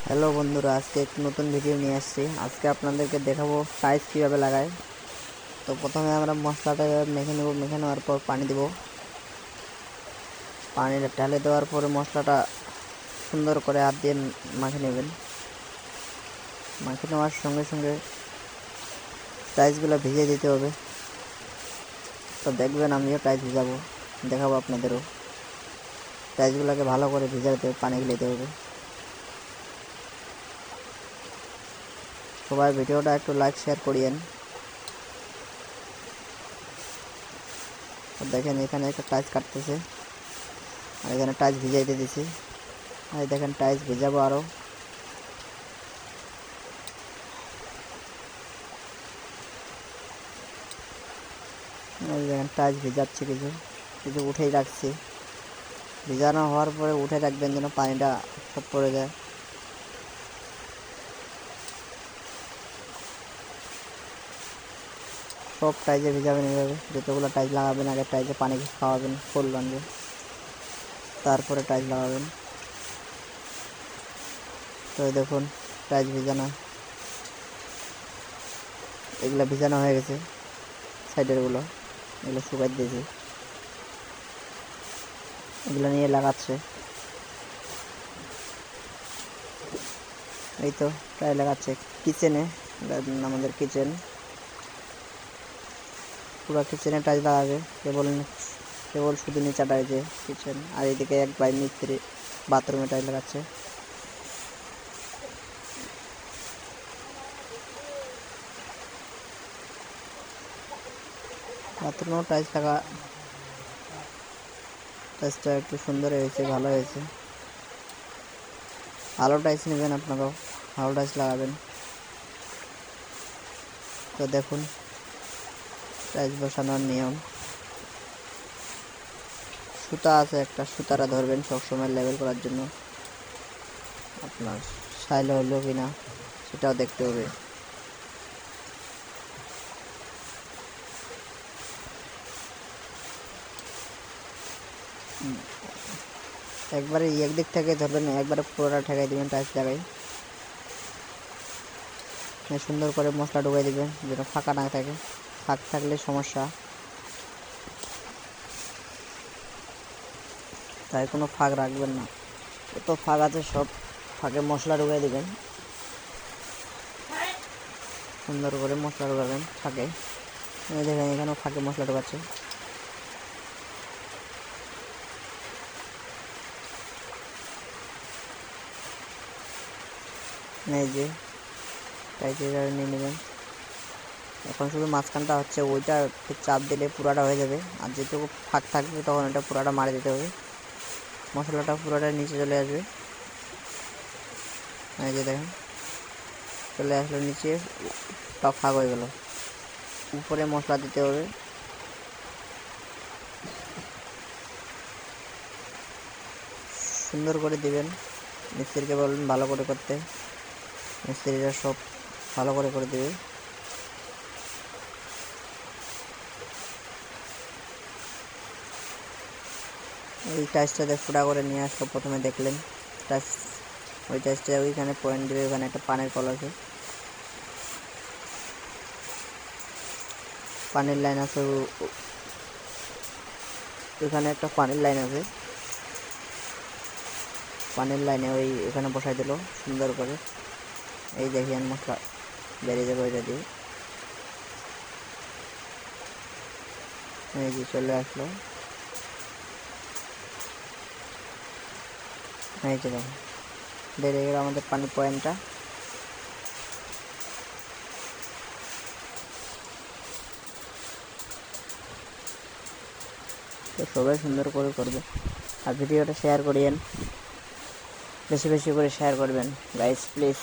Hello বন্ধুরা, আজকে একটু নতুন ভিডিও নিয়ে আসছি। আজকে আপনাদেরকে দেখাবো টাইলস কীভাবে লাগায়। তো প্রথমে আমরা মশলাটা মেখে নেব। মেখে নেওয়ার পর পানি দেব। পানিটা ঢালে দেওয়ার পরে মশলাটা সুন্দর করে হাত দিয়ে মাখে নেবেন। মাখে নেওয়ার সঙ্গে সঙ্গে টাইলসগুলো ভিজিয়ে দিতে হবে। তো দেখবেন, আমিও টাইলস ভিজাবো, দেখাবো আপনাদেরও। টাইলসগুলোকে ভালো করে ভিজাতে হবে, পানি দিতে হবে। সবাই ভিডিওটা একটু লাইক শেয়ার করিয়েন। দেখেন, এখানে একটা টাইলস কাটতেছে আর এখানে টাইলস ভিজাইতে দিছি। আর দেখেন, টাইলস ভিজাবো আরও। দেখেন, টাইলস ভিজাচ্ছি, কিছু কিছু উঠেই রাখছি। ভিজানো হওয়ার পরে উঠে রাখবেন যেন পানিটা সব পড়ে যায়। সব টাইলসে ভিজাবেন এভাবে। যতগুলো টাইলস লাগাবেন আগে টাইলসে পানি খাওয়াবেন ফুল বানবে, তারপরে টাইলস লাগাবেন। তো দেখুন, টাইলস ভিজানো, এগুলো ভিজানো হয়ে গেছে। সাইডেরগুলো এগুলো শুকাই দিয়েছি, এগুলো নিয়ে লাগাচ্ছে। এই তো টাইল লাগাচ্ছে কিচেনে, আমাদের কিচেন, পুরো কিচেনে টাইলস লাগাবে। কেবল শুধু নিচাটাই যে কিচেন, আর এইদিকে এক ভাই মিস্ত্রি বাথরুমে টাইল লাগাচ্ছে। বাথরুমেও টাইলস লাগা, টাইলসটা একটু সুন্দর হয়েছে, ভালো হয়েছে। ভালো টাইলস নেবেন আপনারাও, ভালো টাইলস লাগাবেন। তো দেখুন, টাইলস বসানোর নিয়ম। সুতা আছে একটা, সুতাটা ধরবেন সবসময় লেবেল করার জন্য। আপনার সাইল হলো কিনা সেটাও দেখতে হবে। একবারে একদিক থেকে ধরবেন, একবারে পুরোটা ঠেকাই দিবেন টাইলস লাগাই। সুন্দর করে মশলা ঢুকাই দিবেন যেন ফাঁকা না থাকে। ফাঁক থাকলে সমস্যা, তাই কোনো ফাঁক রাখবেন না। যত ফাঁক আছে সব ফাঁকে মশলা ঢুকাই দিবেন। সুন্দর করে মশলা ঢুকাবেন ফাঁকে। দেখেন, এখানেও ফাঁকে মশলা ঢুকাচ্ছে। এই যে টাইলস নিয়ে নেবেন। এখন শুধু মাঝখানটা হচ্ছে, ওইটা চাপ দিলে পুরাটা হয়ে যাবে। আর যেটুকু ফাঁক থাকবে তখন ওটা পুরাটা মারে দিতে হবে। মশলাটা পুরোটা নিচে চলে আসবে। এই যে দেখেন, চলে আসলো নিচে, সব ফাঁক হয়ে গেল। উপরে মশলা দিতে হবে। সুন্দর করে দিবেন। মিস্ত্রিকে বলবেন ভালো করে করতে, মিস্ত্রিরা সব ভালো করে করে দেবে। এই টাইলসটাতে ফুটা করে নিয়ে আসলো, প্রথমে দেখলেন টাইলস, ওই টাইলসটা ওইখানে পয়েন্ট দেবে। ওখানে একটা পানির কল আছে, পানির লাইন আছে, ওইখানে একটা পানির লাইন আছে। পানির লাইনে ওই এখানে বসাই দিল সুন্দর করে। এই দেখেন, মশলা বেরিয়ে যাবে ওইটা দিয়ে। এই যে চলে আসলো। এই যে দেখেন, বেরিয়ে গেল আমাদের পানির পয়েন্টটা। তো সবাই সুন্দর করে করবে, আর ভিডিওটা শেয়ার করিয়েন, বেশি বেশি করে শেয়ার করবেন গাইস, প্লিজ।